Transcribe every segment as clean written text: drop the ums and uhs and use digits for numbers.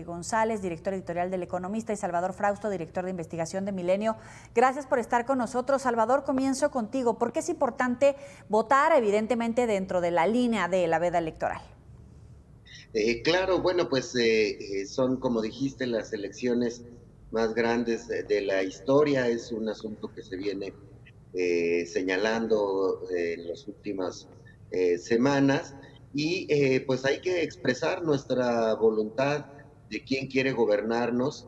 González, director editorial del Economista, y Salvador Frausto, director de investigación de Milenio. Gracias por estar con nosotros. Salvador, comienzo contigo. ¿Por qué es importante votar, evidentemente, dentro de la línea de la veda electoral? Claro, bueno, pues son, como dijiste, las elecciones más grandes de la historia. Es un asunto que se viene señalando en las últimas semanas y pues hay que expresar nuestra voluntad de quién quiere gobernarnos,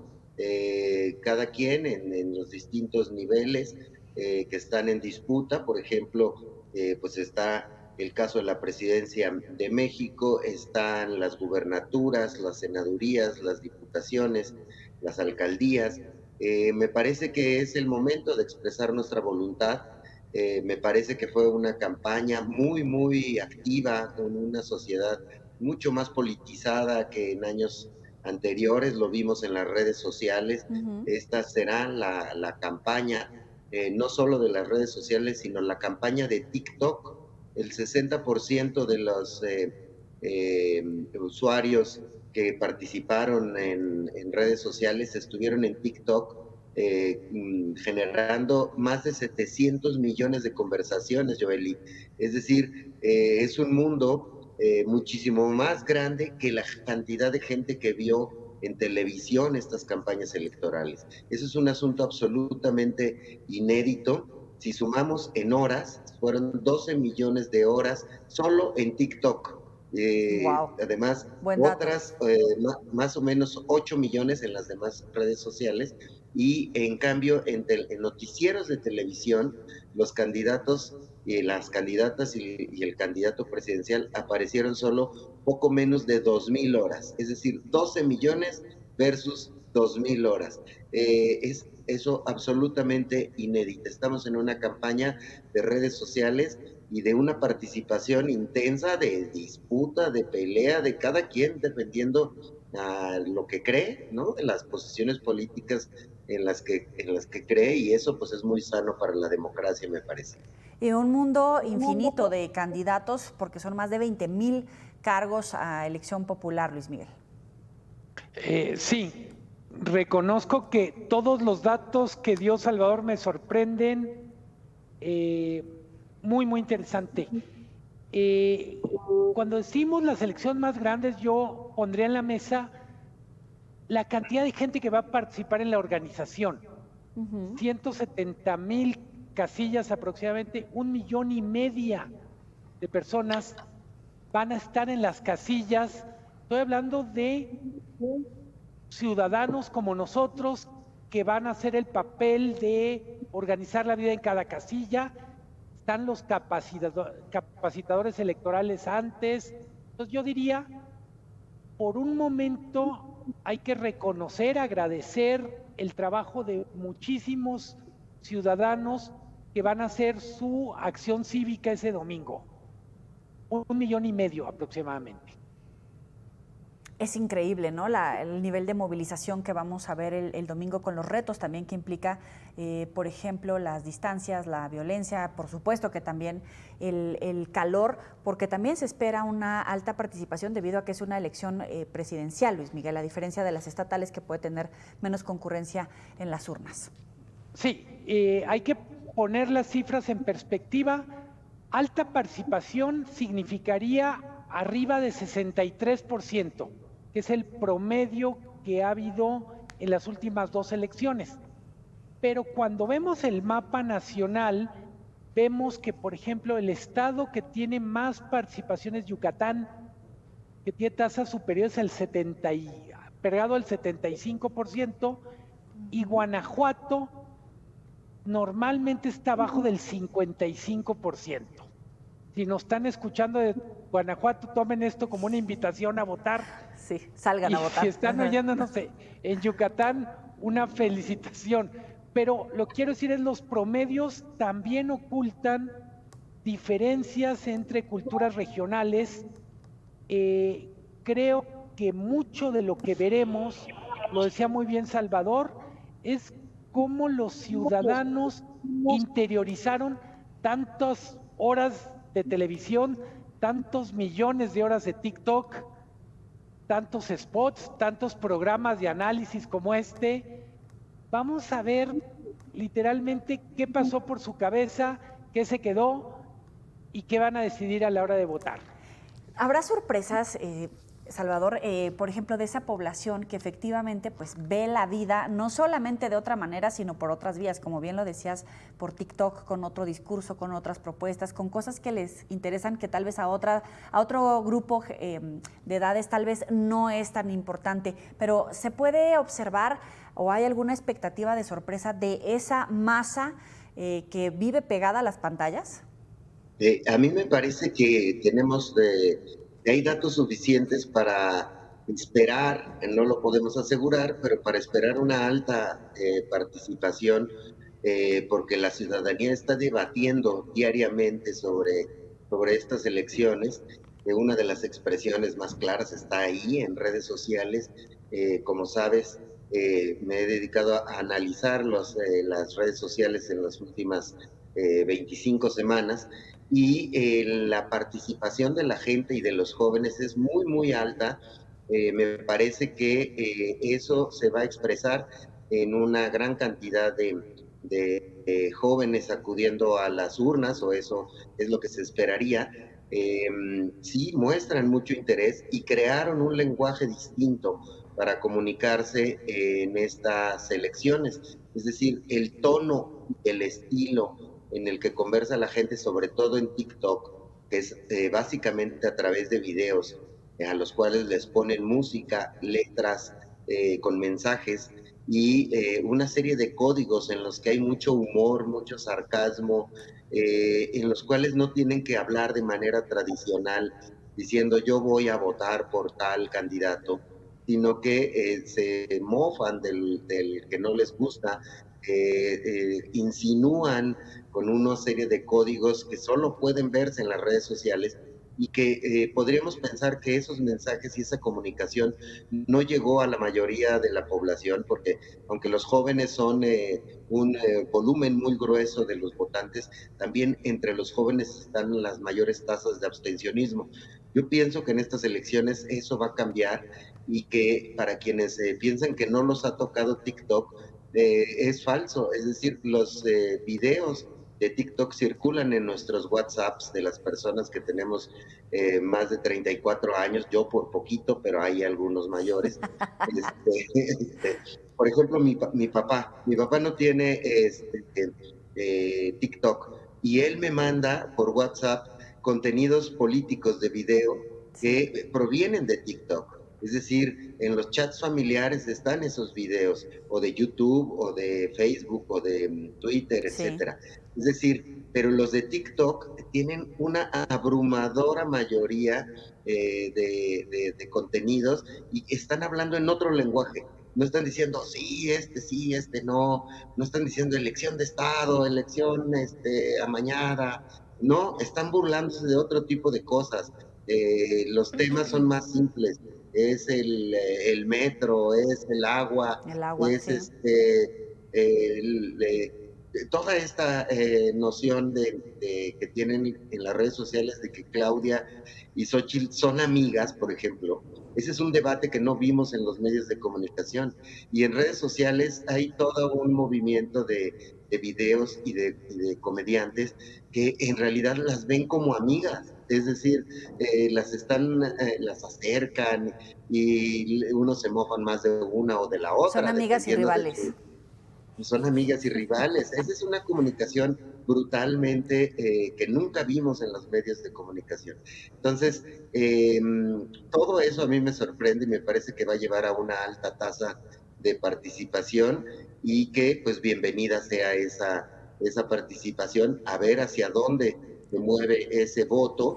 cada quien en los distintos niveles que están en disputa. Por ejemplo, pues está el caso de la presidencia de México, están las gubernaturas, las senadurías, las diputaciones, las alcaldías. Me parece que es el momento de expresar nuestra voluntad. Me parece que fue una campaña muy, muy activa, con una sociedad mucho más politizada que en años anteriores, lo vimos en las redes sociales. Ujú. Esta será la campaña, no solo de las redes sociales, sino la campaña de TikTok. El 60% de los usuarios que participaron en redes sociales estuvieron en TikTok, generando más de 700 millones de conversaciones, Joely. Es decir, es un mundo muchísimo más grande que la cantidad de gente que vio en televisión estas campañas electorales. Eso es un asunto absolutamente inédito. Si sumamos en horas, fueron 12 millones de horas solo en TikTok. Wow, Además, buen dato. otras más o menos 8 millones en las demás redes sociales. Y en cambio, en noticieros de televisión, los candidatos y las candidatas y el candidato presidencial aparecieron solo poco menos de 2,000 horas. Es decir, 12 millones versus 2,000 horas. Es eso absolutamente inédito. Estamos en una campaña de redes sociales y de una participación intensa, de disputa, de pelea, de cada quien defendiendo a lo que cree, ¿no? De las posiciones políticas en las que cree, y eso pues es muy sano para la democracia, me parece. Y un mundo infinito de candidatos, porque son más de 20,000 cargos a elección popular, Luis Miguel. Sí, reconozco que todos los datos que dio Salvador me sorprenden. Muy, muy interesante. Cuando decimos las elecciones más grandes, yo pondría en la mesa la cantidad de gente que va a participar en la organización. 170,000 casillas aproximadamente, 1,500,000 de personas van a estar en las casillas. Estoy hablando de ciudadanos como nosotros que van a hacer el papel de organizar la vida en cada casilla. Están los capacitadores electorales antes. Entonces yo diría, por un momento hay que reconocer, agradecer el trabajo de muchísimos ciudadanos que van a hacer su acción cívica ese domingo. 1,500,000 aproximadamente. Es increíble, ¿no? El nivel de movilización que vamos a ver el domingo, con los retos también que implica, por ejemplo, las distancias, la violencia, por supuesto que también el calor, porque también se espera una alta participación debido a que es una elección presidencial, Luis Miguel, a diferencia de las estatales, que puede tener menos concurrencia en las urnas. Sí, hay que poner las cifras en perspectiva. Alta participación significaría arriba de 63%, que es el promedio que ha habido en las últimas 2 elecciones. Pero cuando vemos el mapa nacional, vemos que, por ejemplo, el estado que tiene más participación es Yucatán, que tiene tasas superiores al 75%, y Guanajuato normalmente está abajo del 55%. Si nos están escuchando de Guanajuato, tomen esto como una invitación a votar. Sí, salgan Y a votar. si están oyéndonos en Yucatán, una felicitación. Pero lo que quiero decir es, los promedios también ocultan diferencias entre culturas regionales. Creo que mucho de lo que veremos, lo decía muy bien Salvador, es cómo los ciudadanos interiorizaron tantas horas de televisión, tantos millones de horas de TikTok, tantos spots, tantos programas de análisis como este. Vamos a ver literalmente qué pasó por su cabeza, qué se quedó y qué van a decidir a la hora de votar. ¿Habrá sorpresas, Salvador, por ejemplo, de esa población que efectivamente pues ve la vida no solamente de otra manera, sino por otras vías, como bien lo decías, por TikTok, con otro discurso, con otras propuestas, con cosas que les interesan que tal vez a otro grupo de edades tal vez no es tan importante, pero se puede observar o hay alguna expectativa de sorpresa de esa masa que vive pegada a las pantallas? A mí me parece que hay datos suficientes para esperar, no lo podemos asegurar, pero para esperar una alta participación, porque la ciudadanía está debatiendo diariamente sobre estas elecciones. Una de las expresiones más claras está ahí en redes sociales. Como sabes, me he dedicado a analizar las redes sociales en las últimas 25 semanas y la participación de la gente y de los jóvenes es muy, muy alta. Me parece que eso se va a expresar en una gran cantidad de jóvenes acudiendo a las urnas, o eso es lo que se esperaría. Sí, muestran mucho interés y crearon un lenguaje distinto para comunicarse en estas elecciones. Es decir, el tono, el estilo en el que conversa la gente, sobre todo en TikTok, que es básicamente a través de videos a los cuales les ponen música, letras con mensajes y una serie de códigos en los que hay mucho humor, mucho sarcasmo, en los cuales no tienen que hablar de manera tradicional diciendo yo voy a votar por tal candidato, sino que se mofan del que no les gusta, insinúan con una serie de códigos que solo pueden verse en las redes sociales y que podríamos pensar que esos mensajes y esa comunicación no llegó a la mayoría de la población, porque aunque los jóvenes son un volumen muy grueso de los votantes, también entre los jóvenes están las mayores tasas de abstencionismo. Yo pienso que en estas elecciones eso va a cambiar y que para quienes piensan que no los ha tocado TikTok, es falso. Es decir, los videos de TikTok circulan en nuestros WhatsApps de las personas que tenemos más de 34 años, yo por poquito, pero hay algunos mayores. Por ejemplo, mi papá no tiene TikTok y él me manda por WhatsApp contenidos políticos de video que provienen de TikTok. Es decir, en los chats familiares están esos videos, o de YouTube, o de Facebook, o de Twitter, etcétera. Sí. Es decir, pero los de TikTok tienen una abrumadora mayoría de contenidos y están hablando en otro lenguaje. No están diciendo sí, no. No están diciendo elección de Estado, elección amañada. No, están burlándose de otro tipo de cosas. Los temas son más simples. Es el metro, es el agua, es sí. Toda esta noción que tienen en las redes sociales de que Claudia y Xochitl son amigas, por ejemplo. Ese es un debate que no vimos en los medios de comunicación. Y en redes sociales hay todo un movimiento de videos y de comediantes que en realidad las ven como amigas. Es decir, las acercan y unos se mofan más de una o de la otra. Son amigas y rivales. Son amigas y rivales. Esa es una comunicación brutalmente que nunca vimos en los medios de comunicación. Entonces, todo eso a mí me sorprende y me parece que va a llevar a una alta tasa de participación y que, pues, bienvenida sea esa participación, a ver hacia dónde se mueve ese voto,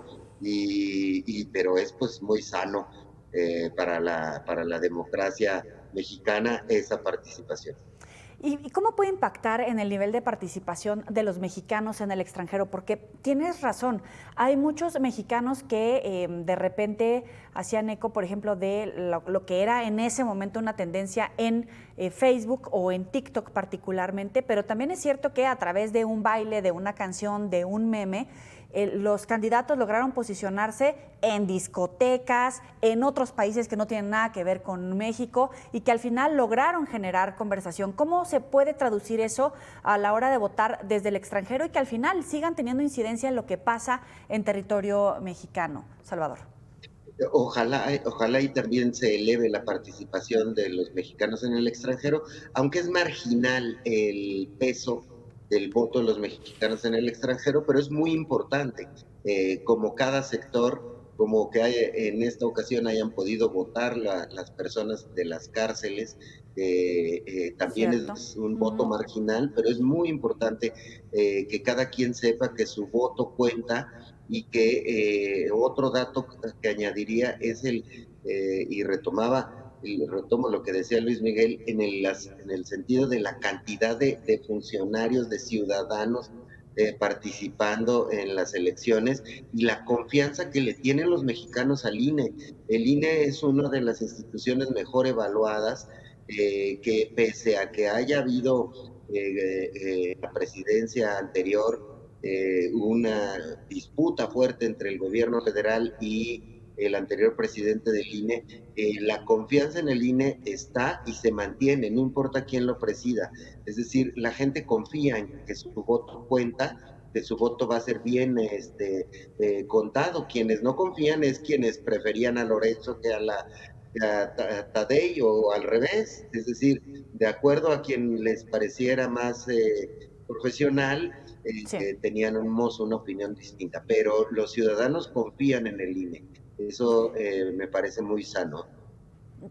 pero es pues muy sano para la democracia mexicana esa participación. ¿Y cómo puede impactar en el nivel de participación de los mexicanos en el extranjero? Porque tienes razón, hay muchos mexicanos que de repente hacían eco, por ejemplo, de lo que era en ese momento una tendencia en Facebook o en TikTok particularmente, pero también es cierto que a través de un baile, de una canción, de un meme, los candidatos lograron posicionarse en discotecas, en otros países que no tienen nada que ver con México y que al final lograron generar conversación. ¿Cómo se puede traducir eso a la hora de votar desde el extranjero y que al final sigan teniendo incidencia en lo que pasa en territorio mexicano? Salvador. Ojalá y también se eleve la participación de los mexicanos en el extranjero, aunque es marginal el peso del voto de los mexicanos en el extranjero, pero es muy importante, como cada sector, como que en esta ocasión hayan podido votar las personas de las cárceles, también Cierto. es un voto marginal, pero es muy importante que cada quien sepa que su voto cuenta y que otro dato que añadiría es y retomo lo que decía Luis Miguel, en el sentido de la cantidad de funcionarios, de ciudadanos participando en las elecciones y la confianza que le tienen los mexicanos al INE. El INE es una de las instituciones mejor evaluadas, que pese a que haya habido la presidencia anterior, una disputa fuerte entre el gobierno federal y el anterior presidente del INE, la confianza en el INE está y se mantiene, no importa quién lo presida. Es decir, la gente confía en que su voto cuenta, que su voto va a ser bien contado. Quienes no confían es quienes preferían a Lorenzo que a Tadei o al revés, es decir, de acuerdo a quien les pareciera más profesional, Sí. teníamos una opinión distinta, pero los ciudadanos confían en el INE. Eso me parece muy sano.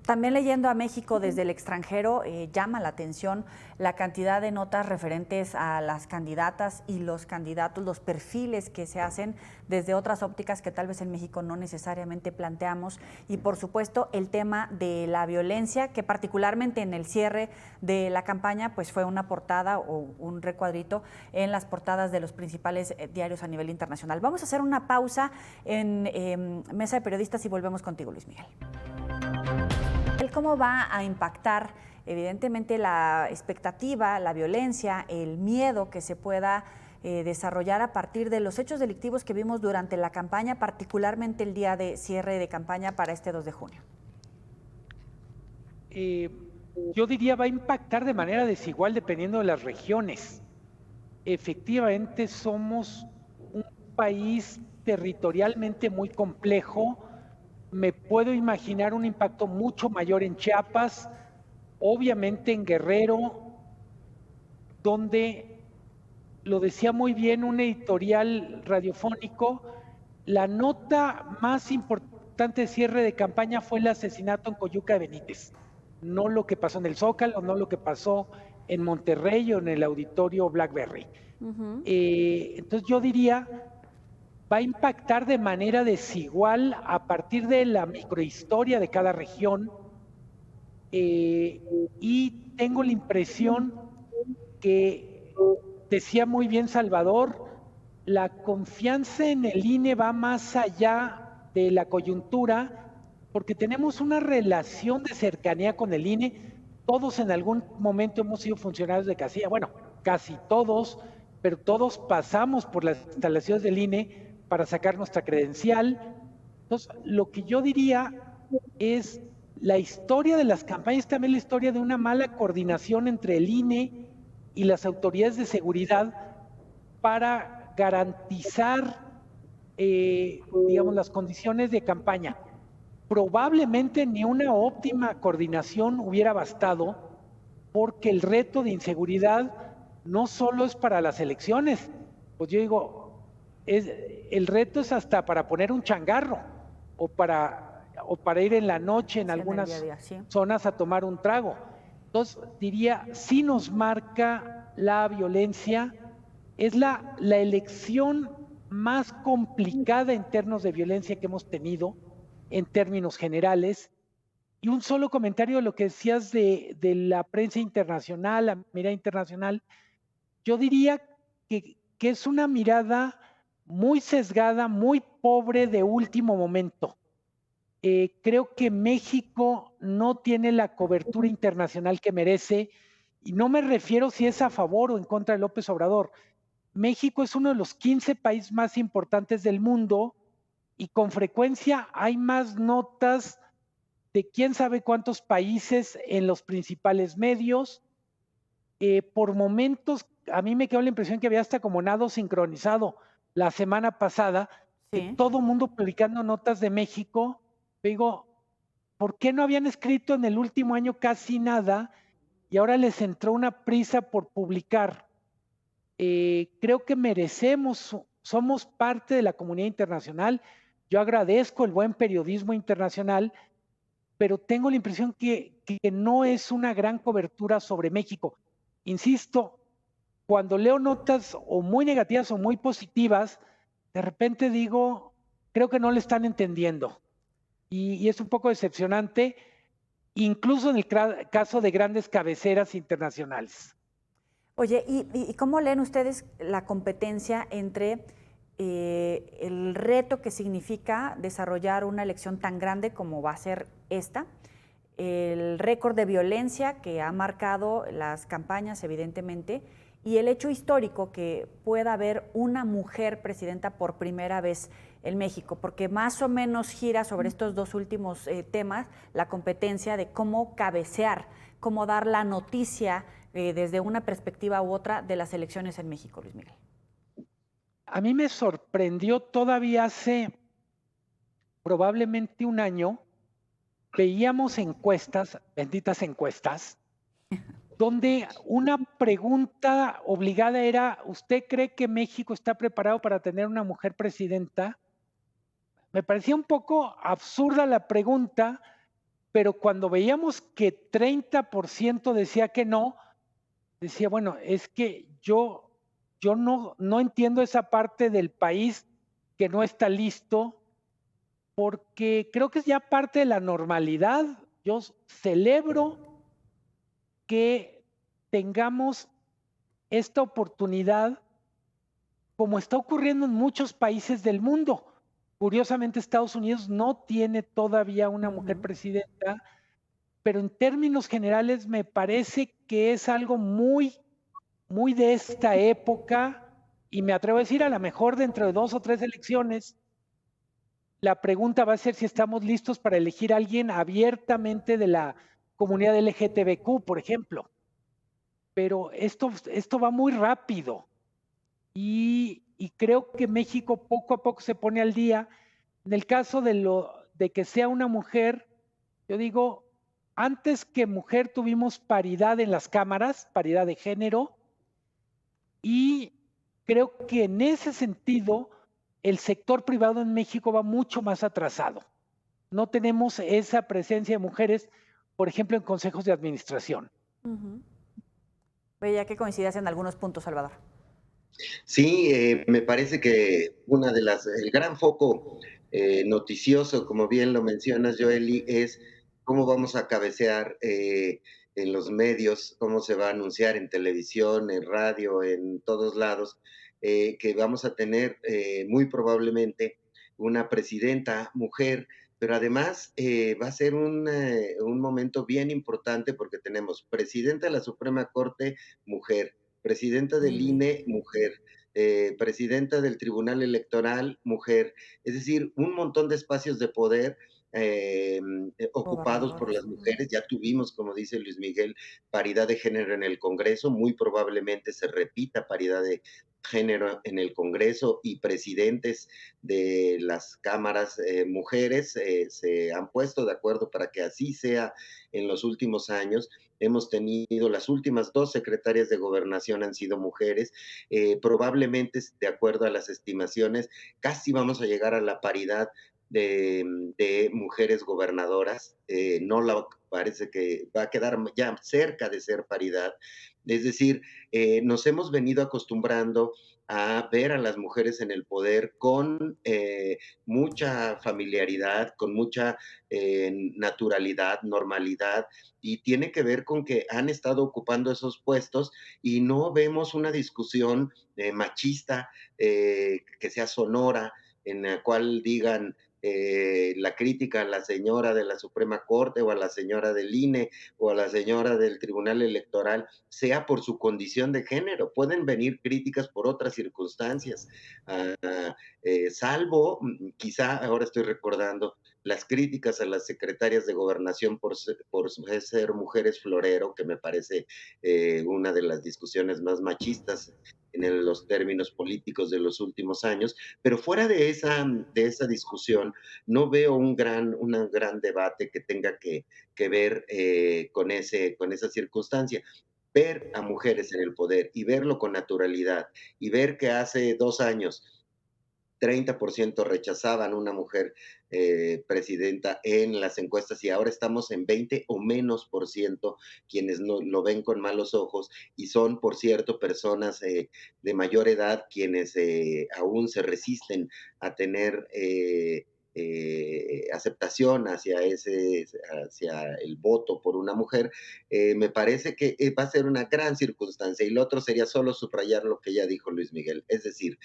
También leyendo a México desde el extranjero, llama la atención la cantidad de notas referentes a las candidatas y los candidatos, los perfiles que se hacen desde otras ópticas que tal vez en México no necesariamente planteamos. Y por supuesto el tema de la violencia, que particularmente en el cierre de la campaña pues fue una portada o un recuadrito en las portadas de los principales diarios a nivel internacional. Vamos a hacer una pausa en Mesa de Periodistas y volvemos contigo, Luis Miguel. ¿Cómo va a impactar evidentemente la expectativa, la violencia, el miedo que se pueda desarrollar a partir de los hechos delictivos que vimos durante la campaña, particularmente el día de cierre de campaña para este 2 de junio? Yo diría va a impactar de manera desigual dependiendo de las regiones. Efectivamente somos un país territorialmente muy complejo. Me puedo imaginar un impacto mucho mayor en Chiapas, obviamente en Guerrero, donde, lo decía muy bien un editorial radiofónico, la nota más importante de cierre de campaña fue el asesinato en Coyuca de Benítez, no lo que pasó en el Zócalo, no lo que pasó en Monterrey o en el auditorio Blackberry. Entonces yo diría, va a impactar de manera desigual a partir de la microhistoria de cada región, y tengo la impresión que, decía muy bien Salvador, la confianza en el INE va más allá de la coyuntura, porque tenemos una relación de cercanía con el INE. Todos en algún momento hemos sido funcionarios de casilla, bueno, casi todos, pero todos pasamos por las instalaciones del INE para sacar nuestra credencial. Entonces, lo que yo diría es la historia de las campañas, también la historia de una mala coordinación entre el INE y las autoridades de seguridad para garantizar, digamos, las condiciones de campaña. Probablemente ni una óptima coordinación hubiera bastado, porque el reto de inseguridad no solo es para las elecciones, pues yo digo, el reto es hasta para poner un changarro o para ir en la noche en algunas zonas a tomar un trago. Entonces diría, sí nos marca la violencia, es la elección más complicada en términos de violencia que hemos tenido en términos generales. Y un solo comentario de lo que decías de la prensa internacional, la mirada internacional, yo diría que es una mirada muy sesgada, muy pobre de último momento. Creo que México no tiene la cobertura internacional que merece, y no me refiero si es a favor o en contra de López Obrador, México es uno de los 15 países más importantes del mundo y con frecuencia hay más notas de quién sabe cuántos países en los principales medios. Por momentos, a mí me quedó la impresión que había hasta como nado sincronizado la semana pasada, que Sí. todo mundo publicando notas de México. Digo, ¿por qué no habían escrito en el último año casi nada y ahora les entró una prisa por publicar? Creo que merecemos, somos parte de la comunidad internacional. Yo agradezco el buen periodismo internacional, pero tengo la impresión que no es una gran cobertura sobre México. Insisto, cuando leo notas o muy negativas o muy positivas, de repente digo, creo que no le están entendiendo. Y es un poco decepcionante, incluso en el caso de grandes cabeceras internacionales. Oye, ¿y cómo leen ustedes la competencia entre el reto que significa desarrollar una elección tan grande como va a ser esta, el récord de violencia que ha marcado las campañas, evidentemente, y el hecho histórico que pueda haber una mujer presidenta por primera vez en México? Porque más o menos gira sobre estos dos últimos temas la competencia de cómo cabecear, cómo dar la noticia desde una perspectiva u otra de las elecciones en México, Luis Miguel. A mí me sorprendió todavía hace probablemente un año, veíamos encuestas, benditas encuestas, donde una pregunta obligada era, ¿usted cree que México está preparado para tener una mujer presidenta? Me parecía un poco absurda la pregunta, pero cuando veíamos que 30% decía que no, decía, bueno, es que yo no entiendo esa parte del país que no está listo, porque creo que es ya parte de la normalidad. Yo celebro que tengamos esta oportunidad, como está ocurriendo en muchos países del mundo. Curiosamente, Estados Unidos no tiene todavía una mujer presidenta, pero en términos generales me parece que es algo muy de esta época, y me atrevo a decir, a lo mejor dentro de 2 o 3 elecciones, la pregunta va a ser si estamos listos para elegir a alguien abiertamente de la comunidad LGTBQ, por ejemplo. Pero esto va muy rápido y creo que México poco a poco se pone al día. En el caso de que sea una mujer, yo digo, antes que mujer tuvimos paridad en las cámaras, paridad de género, y creo que en ese sentido el sector privado en México va mucho más atrasado. No tenemos esa presencia de mujeres, por ejemplo, en consejos de administración. Veía que coincidas en algunos puntos, Salvador. Sí, me parece que el gran foco noticioso, como bien lo mencionas, Joely, es cómo vamos a cabecear en los medios, cómo se va a anunciar en televisión, en radio, en todos lados, que vamos a tener muy probablemente una presidenta mujer, pero además va a ser un momento bien importante porque tenemos presidenta de la Suprema Corte, mujer, presidenta del INE, mujer, presidenta del Tribunal Electoral, mujer. Es decir, un montón de espacios de poder ocupados por Gobernadores. las mujeres. Ya tuvimos, como dice Luis Miguel, paridad de género en el Congreso. Muy probablemente se repita paridad de género en el Congreso y presidentes de las cámaras mujeres se han puesto de acuerdo para que así sea en los últimos años. Hemos tenido las últimas 2 secretarias de gobernación han sido mujeres. Probablemente, de acuerdo a las estimaciones, casi vamos a llegar a la paridad de mujeres gobernadoras. No la parece que va a quedar ya cerca de ser paridad. Es decir, nos hemos venido acostumbrando a ver a las mujeres en el poder con mucha familiaridad, con mucha naturalidad, normalidad, y tiene que ver con que han estado ocupando esos puestos y no vemos una discusión machista que sea sonora, en la cual digan la crítica a la señora de la Suprema Corte o a la señora del INE o a la señora del Tribunal Electoral sea por su condición de género. Pueden venir críticas por otras circunstancias, salvo, quizá ahora estoy recordando, las críticas a las secretarias de gobernación por ser mujeres florero, que me parece una de las discusiones más machistas en los términos políticos de los últimos años, pero fuera de esa discusión, no veo un gran debate que tenga que ver con esa circunstancia. Ver a mujeres en el poder y verlo con naturalidad y ver que hace 2 años 30% rechazaban una mujer presidenta en las encuestas y ahora estamos en 20 o menos por ciento quienes no, lo ven con malos ojos y son, por cierto, personas de mayor edad quienes aún se resisten a tener aceptación hacia el voto por una mujer, me parece que va a ser una gran circunstancia. Y lo otro sería solo subrayar lo que ya dijo Luis Miguel, es decir,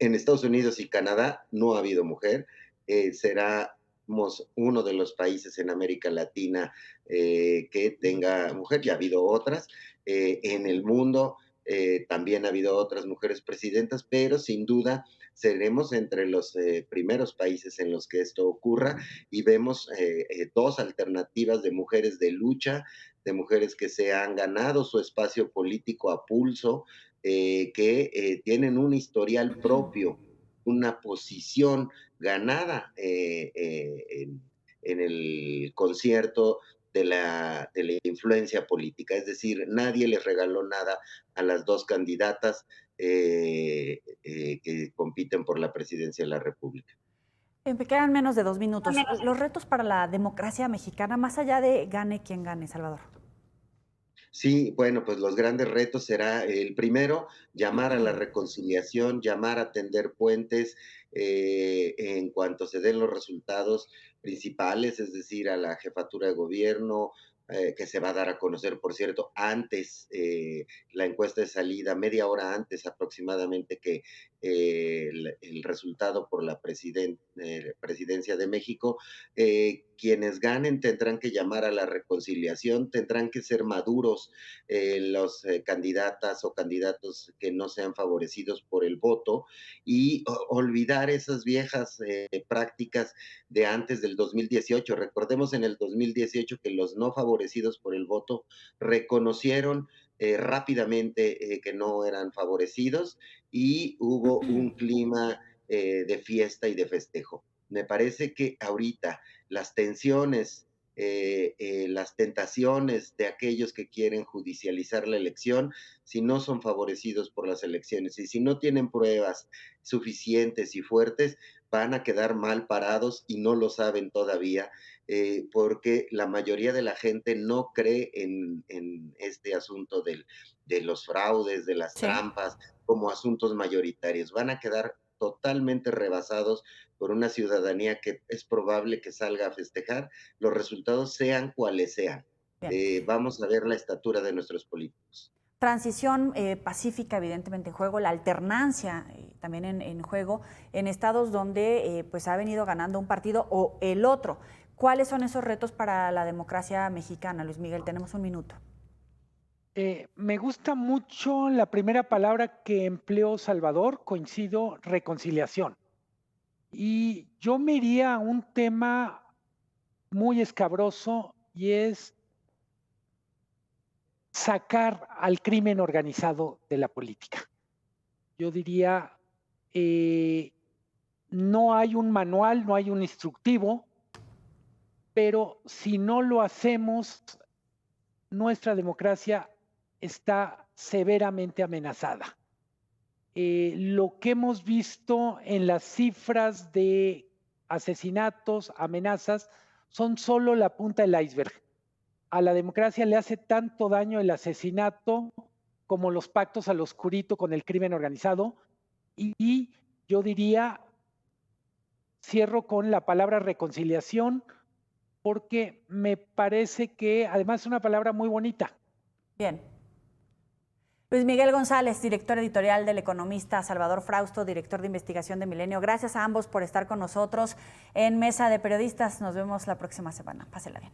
en Estados Unidos y Canadá no ha habido mujer, seremos uno de los países en América Latina que tenga mujer, ya ha habido otras, en el mundo también ha habido otras mujeres presidentas, pero sin duda seremos entre los primeros países en los que esto ocurra y vemos dos alternativas de mujeres de lucha, de mujeres que se han ganado su espacio político a pulso, que tienen un historial propio, una posición ganada en el concierto de la influencia política. Es decir, nadie les regaló nada a las dos candidatas que compiten por la presidencia de la República. Me quedan menos de 2 minutos. Los retos para la democracia mexicana, más allá de gane quien gane, Salvador. Sí, bueno, pues los grandes retos será el primero, llamar a la reconciliación, llamar a tender puentes en cuanto se den los resultados principales, es decir, a la jefatura de gobierno, que se va a dar a conocer, por cierto, antes, la encuesta de salida, media hora antes aproximadamente que el resultado por la presidencia de México. Quienes ganen tendrán que llamar a la reconciliación, tendrán que ser maduros los candidatas o candidatos que no sean favorecidos por el voto y olvidar esas viejas prácticas de antes del 2018. Recordemos en el 2018 que los no favorecidos por el voto reconocieron rápidamente que no eran favorecidos y hubo un clima de fiesta y de festejo. Me parece que ahorita las tensiones, las tentaciones de aquellos que quieren judicializar la elección, si no son favorecidos por las elecciones y si no tienen pruebas suficientes y fuertes, van a quedar mal parados y no lo saben todavía, porque la mayoría de la gente no cree en este asunto de los fraudes, de las Sí. trampas, como asuntos mayoritarios. Van a quedar totalmente rebasados por una ciudadanía que es probable que salga a festejar, los resultados sean cuales sean. Bien. Vamos a ver la estatura de nuestros políticos. Transición pacífica, evidentemente, en juego, la alternancia también en juego, en estados donde pues ha venido ganando un partido o el otro. ¿Cuáles son esos retos para la democracia mexicana, Luis Miguel? Tenemos un minuto. Me gusta mucho la primera palabra que empleó Salvador, coincido, reconciliación. Y yo me iría a un tema muy escabroso y es sacar al crimen organizado de la política. Yo diría, no hay un manual, no hay un instructivo, pero si no lo hacemos, nuestra democracia está severamente amenazada. Lo que hemos visto en las cifras de asesinatos, amenazas, son solo la punta del iceberg. A la democracia le hace tanto daño el asesinato como los pactos al oscurito con el crimen organizado. Y yo diría, cierro con la palabra reconciliación, porque me parece que además es una palabra muy bonita. Bien. Luis Miguel González, director editorial del Economista, Salvador Frausto, director de investigación de Milenio. Gracias a ambos por estar con nosotros en Mesa de Periodistas. Nos vemos la próxima semana. Pásela bien.